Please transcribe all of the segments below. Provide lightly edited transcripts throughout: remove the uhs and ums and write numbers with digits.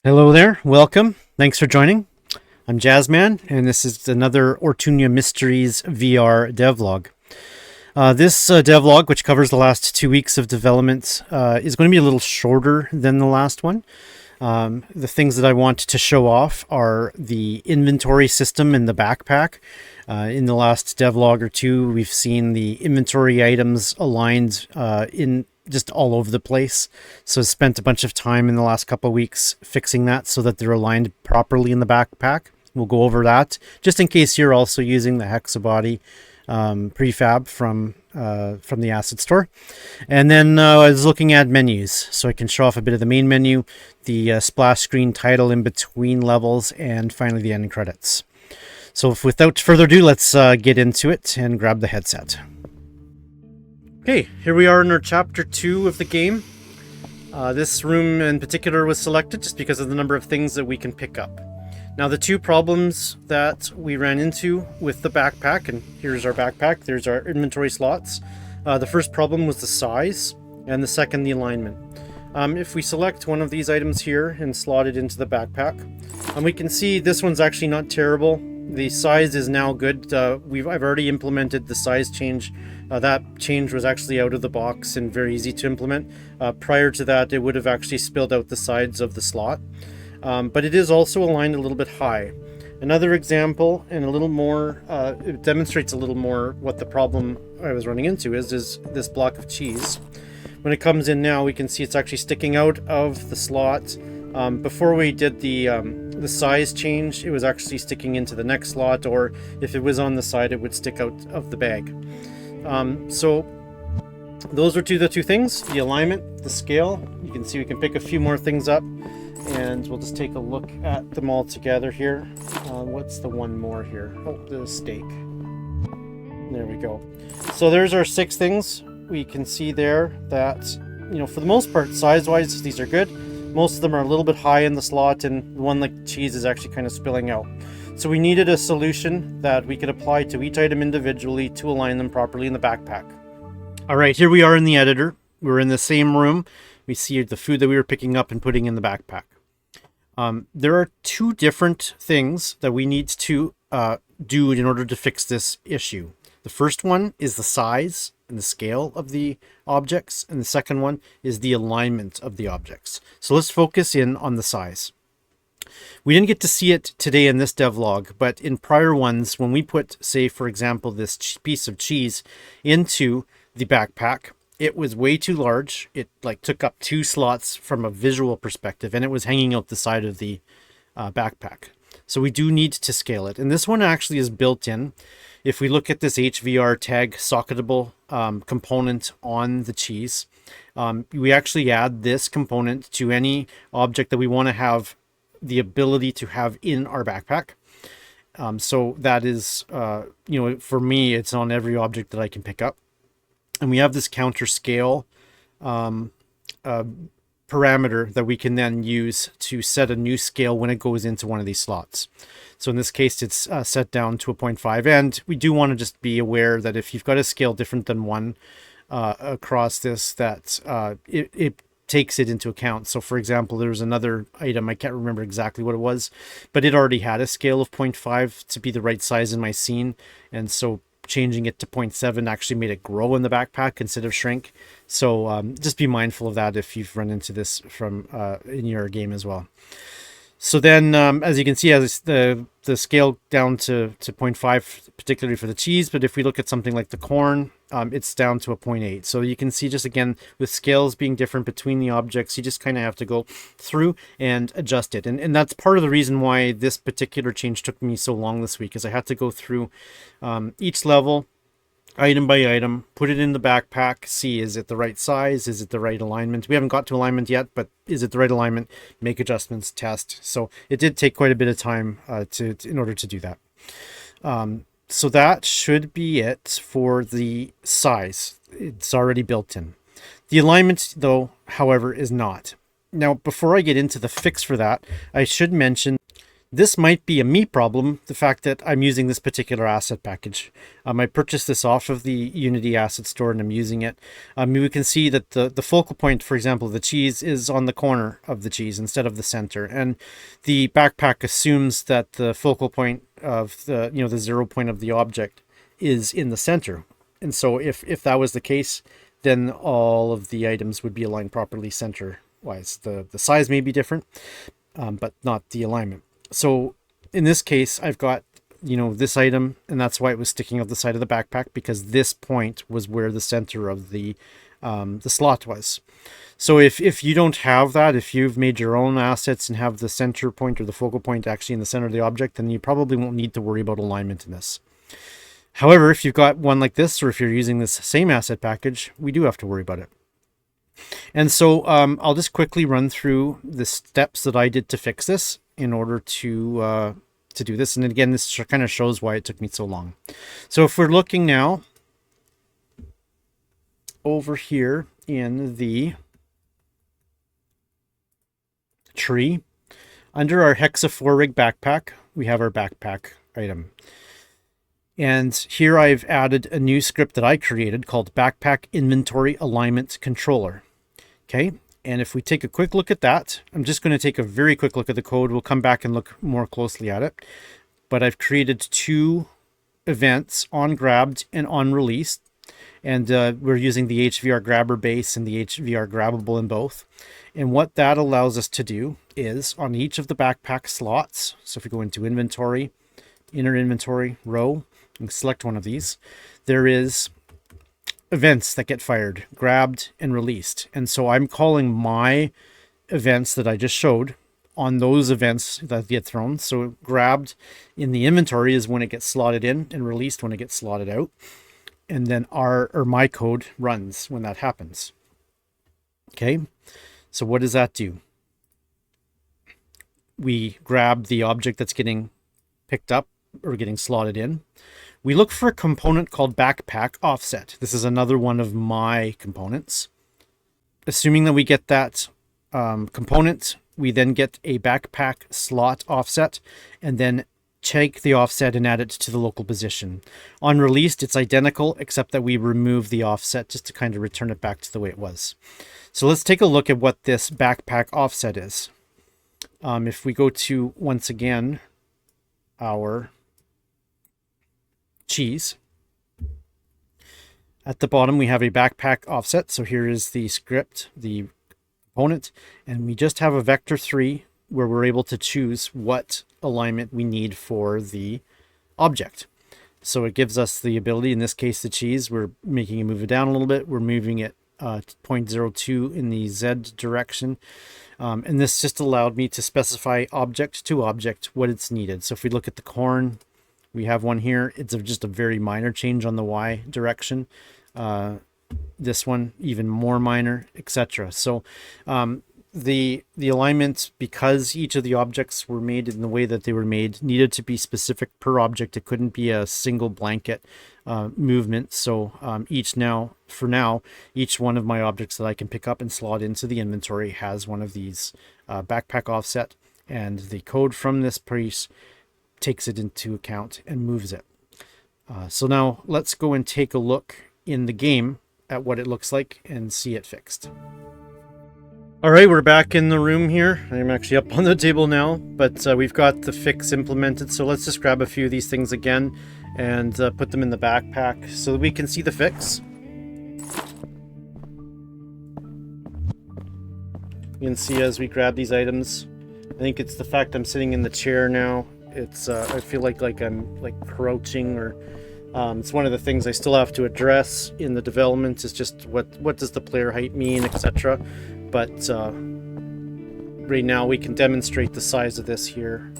Hello there, welcome. Thanks for joining. I'm Jazzman, and this is another Ortunia Mysteries VR devlog. This devlog, which covers the last 2 weeks of development, is going to be a little shorter than the last one. The things that I want to show off are the inventory system in the backpack. In the last devlog or two, we've seen the inventory items aligned in just all over the place. So I spent a bunch of time in the last couple of weeks fixing that so that they're aligned properly in the backpack. We'll go over that just in case you're also using the HexaBody prefab from the asset store. And then I was looking at menus, so I can show off a bit of the main menu, the splash screen title in between levels, and finally the end credits. So without further ado, let's get into it and grab the headset. Okay, here we are in our chapter 2 of the game. This room in particular was selected just because of the number of things that we can pick up. Now, the two problems that we ran into with the backpack, and here's our backpack, there's our inventory slots. The first problem was the size, and the second, the alignment. If we select one of these items here and slot it into the backpack, we can see this one's actually not terrible. The size is now good. I've already implemented the size change. That change was actually out of the box and very easy to implement. Prior to that, it would have actually spilled out the sides of the slot. But it is also aligned a little bit high. Another example, and a little more, it demonstrates a little more what the problem I was running into is this block of cheese. When it comes in now, we can see it's actually sticking out of the slot. Before we did the size change, it was actually sticking into the next slot, or if it was on the side, it would stick out of the bag. So those are the two things, the alignment, the scale. You can see we can pick a few more things up, and we'll just take a look at them all together here. What's the one more here? Oh, the steak. There we go. So there's our 6 things. We can see there that, for the most part, size-wise, these are good. Most of them are a little bit high in the slot, and the one like cheese is actually kind of spilling out. So we needed a solution that we could apply to each item individually to align them properly in the backpack. All right, here we are in the editor. We're in the same room. We see the food that we were picking up and putting in the backpack. There are 2 different things that we need to do in order to fix this issue. The first one is the size and the scale of the objects, and the second one is the alignment of the objects. So let's focus in on the size. We didn't get to see it today in this devlog, but in prior ones, when we put, say, for example, this piece of cheese into the backpack, it was way too large. It took up 2 slots from a visual perspective, and it was hanging out the side of the backpack. So we do need to scale it. And this one actually is built in. If we look at this HVR tag socketable component on the cheese, we actually add this component to any object that we want to have the ability to have in our backpack. So that is, for me, it's on every object that I can pick up. And we have this counter scale parameter that we can then use to set a new scale when it goes into one of these slots. So in this case, it's set down to a 0.5. And we do want to just be aware that if you've got a scale different than 1 across this, that it takes it into account. So for example, there's another item, I can't remember exactly what it was, but it already had a scale of 0.5 to be the right size in my scene. And so changing it to 0.7 actually made it grow in the backpack instead of shrink. So just be mindful of that if you've run into this from in your game as well. So then, as you can see, as the scale down to 0.5, particularly for the cheese, but if we look at something like the corn, it's down to a 0.8. So you can see just again, with scales being different between the objects, you just kind of have to go through and adjust it. And that's part of the reason why this particular change took me so long this week, is I had to go through each level, item by item, put it in the backpack, see, is it the right size? Is it the right alignment? We haven't got to alignment yet, but is it the right alignment? Make adjustments, test. So it did take quite a bit of time in order to do that. So that should be it for the size. It's already built in. The alignment, though, however, is not. Now, before I get into the fix for that, I should mention This might be a me problem, the fact that I'm using this particular asset package. I purchased this off of the Unity asset store and I'm using it. We can see that the focal point, for example, of the cheese is on the corner of the cheese instead of the center. And the backpack assumes that the focal point of the 0 point of the object is in the center. And so if that was the case, then all of the items would be aligned properly center-wise. The size may be different, but not the alignment. So in this case, I've got, this item, and that's why it was sticking out the side of the backpack, because this point was where the center of the slot was. So if you don't have that, if you've made your own assets and have the center point or the focal point actually in the center of the object, then you probably won't need to worry about alignment in this. However, if you've got one like this, or if you're using this same asset package, we do have to worry about it. And so I'll just quickly run through the steps that I did to fix this in order to do this. And again, this kind of shows why it took me so long. So if we're looking now over here in the tree, under our Hexa 4 rig backpack, we have our backpack item. And here I've added a new script that I created called Backpack Inventory Alignment Controller. Okay, and if we take a quick look at that, I'm just going to take a very quick look at the code. We'll come back and look more closely at it. But I've created two events, on grabbed and on released. And we're using the HVR grabber base and the HVR grabbable in both. And what that allows us to do is on each of the backpack slots, so if we go into inventory, inner inventory, row, and select one of these, there is events that get fired, grabbed and released. And so I'm calling my events that I just showed on those events that get thrown. So grabbed in the inventory is when it gets slotted in, and released when it gets slotted out. And then my code runs when that happens. Okay, so what does that do? We grab the object that's getting picked up or getting slotted in. We look for a component called backpack offset. This is another one of my components. Assuming that we get that component, we then get a backpack slot offset, and then take the offset and add it to the local position. On released, it's identical, except that we remove the offset just to kind of return it back to the way it was. So let's take a look at what this backpack offset is. If we go to, once again, our cheese. At the bottom, we have a backpack offset. So here is the script, the component, and we just have a vector 3 where we're able to choose what alignment we need for the object. So it gives us the ability, in this case, the cheese, we're making it move it down a little bit. We're moving it 0.02 in the Z direction. And this just allowed me to specify object to object what it's needed. So if we look at the corn, we have one here. It's just a very minor change on the Y direction. This one, even more minor, etc. So the alignment, because each of the objects were made in the way that they were made, needed to be specific per object. It couldn't be a single blanket movement. So for now, each one of my objects that I can pick up and slot into the inventory has one of these backpack offset, and the code from this piece takes it into account and moves it. So now let's go and take a look in the game at what it looks like and see it fixed. All right, we're back in the room here. I'm actually up on the table now, but we've got the fix implemented. So let's just grab a few of these things again and put them in the backpack so that we can see the fix. You can see as we grab these items, I think it's the fact I'm sitting in the chair now. It's I feel like I'm crouching, or it's one of the things I still have to address in the development, is just what does the player height mean, etc. But right now we can demonstrate the size of this here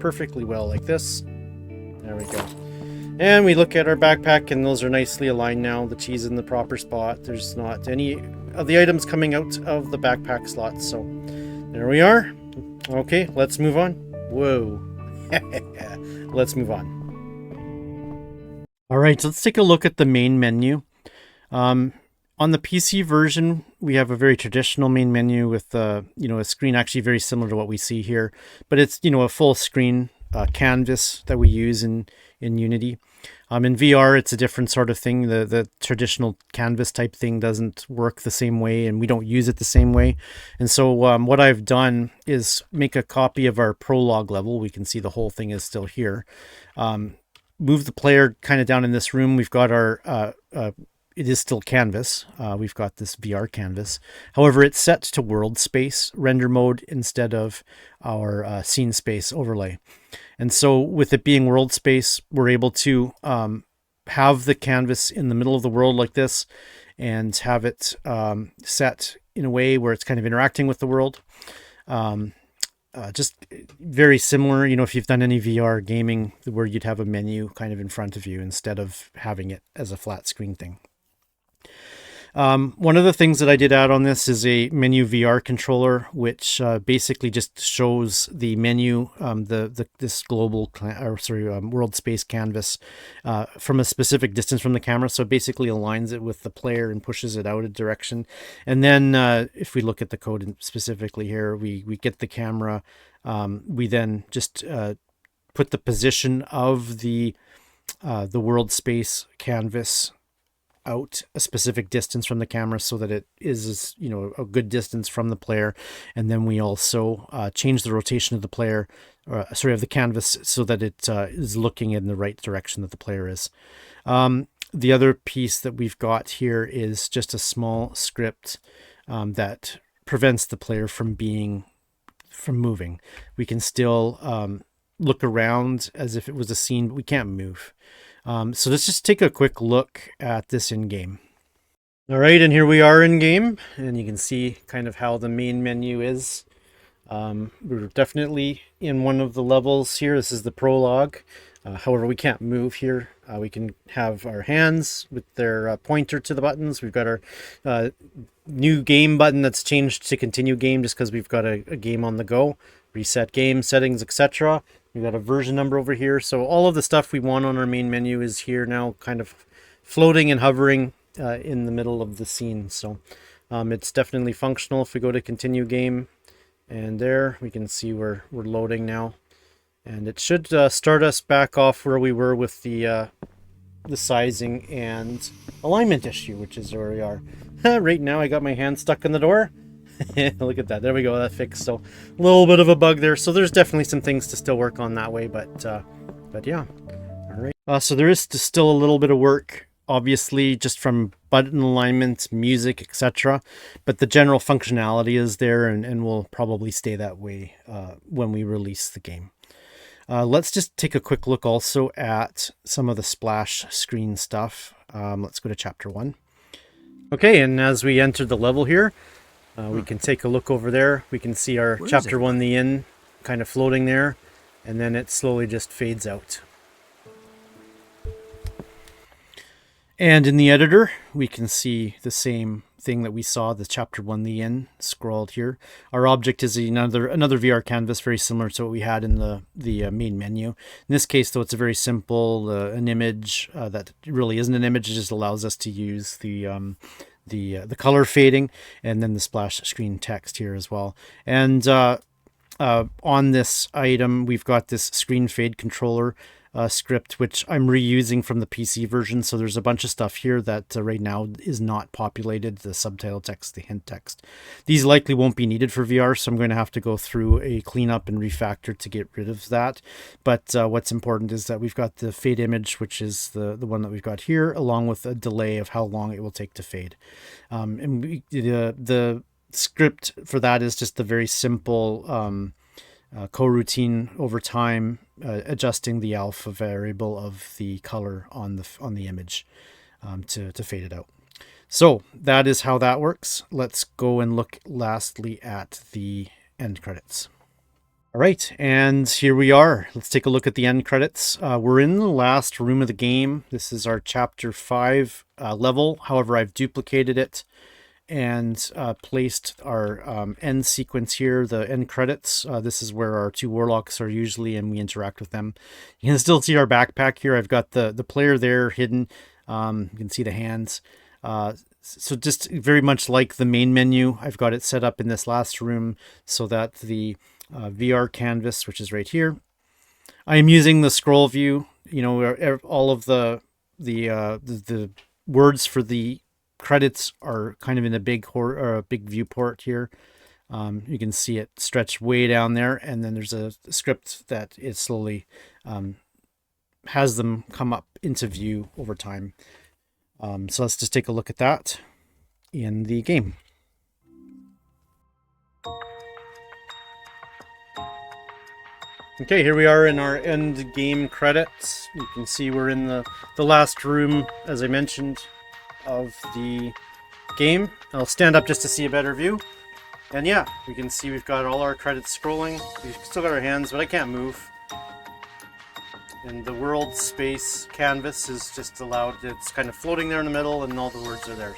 perfectly well, like this. There we go. And we look at our backpack, and those are nicely aligned now. The cheese in the proper spot. There's not any of the items coming out of the backpack slots. So there we are. Okay, let's move on. Whoa. Let's move on. All right, so let's take a look at the main menu. On the PC version, we have a very traditional main menu with a screen actually very similar to what we see here, but it's a full screen canvas that we use in Unity. In VR, it's a different sort of thing. The traditional canvas type thing doesn't work the same way, and we don't use it the same way. And so what I've done is make a copy of our prologue level. We can see the whole thing is still here. Move the player kind of down in this room. We've got our it is still canvas. We've got this VR canvas. However, it's set to world space render mode instead of our scene space overlay. And so with it being world space, we're able to have the canvas in the middle of the world like this and have it set in a way where it's kind of interacting with the world. Just very similar, if you've done any VR gaming where you'd have a menu kind of in front of you instead of having it as a flat screen thing. One of the things that I did add on this is a menu VR controller, which basically just shows the menu, this global world space canvas from a specific distance from the camera. So it basically aligns it with the player and pushes it out a direction. And then if we look at the code specifically here, we get the camera. We then just put the position of the world space canvas out a specific distance from the camera so that it is a good distance from the player, and then we also change the rotation of the player of the canvas so that it is looking in the right direction that the player is. The other piece that we've got here is just a small script that prevents the player from moving. We can still look around as if it was a scene, but we can't move. So let's just take a quick look at this in game. All right, and here we are in game, and you can see kind of how the main menu is. We're definitely in one of the levels here. This is the prologue. However, we can't move here. We can have our hands with their pointer to the buttons. We've got our new game button that's changed to continue game just because we've got a game on the go. Reset game settings, etc. We've got a version number over here. So all of the stuff we want on our main menu is here now, kind of floating and hovering in the middle of the scene. So it's definitely functional. If we go to continue game, and there we can see we're loading now. And it should start us back off where we were with the sizing and alignment issue, which is where we are. Right now I got my hand stuck in the door. Look at that. There we go. That fixed. So a little bit of a bug there. So there's definitely some things to still work on that way. But yeah. All right. So there is still a little bit of work, obviously, just from button alignment, music, etc. But the general functionality is there and will probably stay that way when we release the game. Let's just take a quick look also at some of the splash screen stuff. Let's go to chapter 1. Okay, and as we enter the level here, we can take a look over there. We can see our chapter 1, the inn, kind of floating there, and then it slowly just fades out. And in the editor, we can see the same thing that we saw, the chapter 1, the inn, scrolled here. Our object is another VR canvas, very similar to what we had in the main menu. In this case, though, it's a very simple, an image that really isn't an image. It just allows us to use the color fading and then the splash screen text here as well. And on this item, we've got this screen fade controller script, which I'm reusing from the PC version. So there's a bunch of stuff here that right now is not populated, the subtitle text, the hint text. These likely won't be needed for VR, so I'm going to have to go through a cleanup and refactor to get rid of that. But what's important is that we've got the fade image, which is the one that we've got here, along with a delay of how long it will take to fade. And the script for that is just a very simple coroutine over time, adjusting the alpha variable of the color on the image to fade it out. So that is how that works. Let's go and look lastly at the end credits. All right, and here we are. Let's take a look at the end credits. We're in the last room of the game. This is our chapter 5 level. However, I've duplicated it and placed our end sequence here, the end credits. This is where our 2 warlocks are usually, and we interact with them. You can still see our backpack here. I've got the player there hidden. You can see the hands. So just very much like the main menu, I've got it set up in this last room so that the VR canvas, which is right here, I am using the scroll view. You know, where all of the words for the credits are kind of in a big viewport here. You can see it stretch way down there, and then there's a script that it slowly has them come up into view over time. So let's just take a look at that in the game. Okay, here we are in our end game credits. You can see we're in the last room, as I mentioned, of the game. I'll stand up just to see a better view. And yeah, we can see we've got all our credits scrolling. We've still got our hands, but I can't move. And the world space canvas is just allowed, it's kind of floating there in the middle, and all the words are there.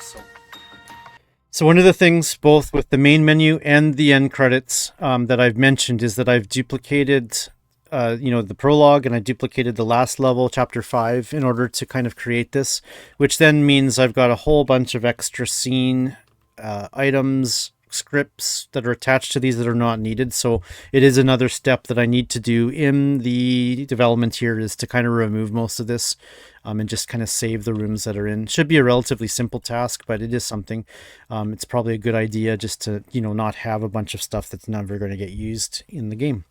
So one of the things, both with the main menu and the end credits, that I've mentioned is that I've duplicated, the prologue, and I duplicated the last level, chapter 5, in order to kind of create this, which then means I've got a whole bunch of extra scene items, scripts that are attached to these that are not needed. So it is another step that I need to do in the development here, is to kind of remove most of this and just kind of save the rooms that are in. Should be a relatively simple task, but it is something. It's probably a good idea just to, not have a bunch of stuff that's never going to get used in the game.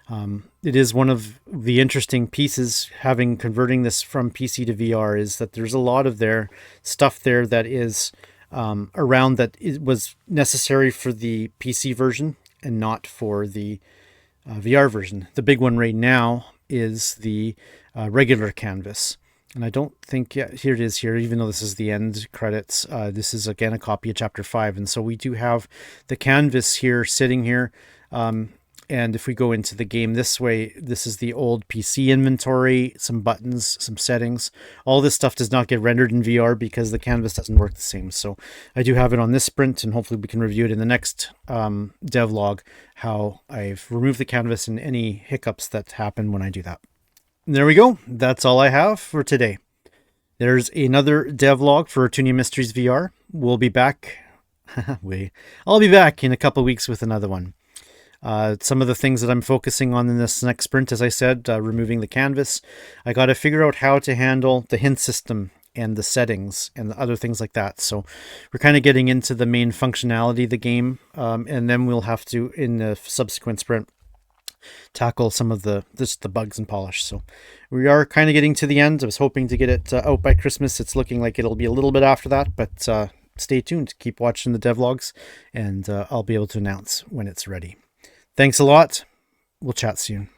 It is one of the interesting pieces converting this from PC to VR, is that there's a lot of stuff there that is around that it was necessary for the PC version and not for the VR version. The big one right now is the regular canvas. And I don't think, here it is here, even though this is the end credits, this is again a copy of chapter 5. And so we do have the canvas here sitting here. And if we go into the game this way, this is the old PC inventory, some buttons, some settings. All this stuff does not get rendered in VR because the canvas doesn't work the same. So I do have it on this sprint, and hopefully we can review it in the next devlog, how I've removed the canvas and any hiccups that happen when I do that. And there we go. That's all I have for today. There's another devlog for Ortunia Mysteries VR. We'll be back. I'll be back in a couple weeks with another one. Some of the things that I'm focusing on in this next sprint, as I said, removing the canvas. I got to figure out how to handle the hint system and the settings and the other things like that. So we're kind of getting into the main functionality of the game. And then we'll have to, in the subsequent sprint, tackle some of the bugs and polish. So we are kind of getting to the end. I was hoping to get it out by Christmas. It's looking like it'll be a little bit after that, but stay tuned. Keep watching the devlogs, and I'll be able to announce when it's ready. Thanks a lot. We'll chat soon.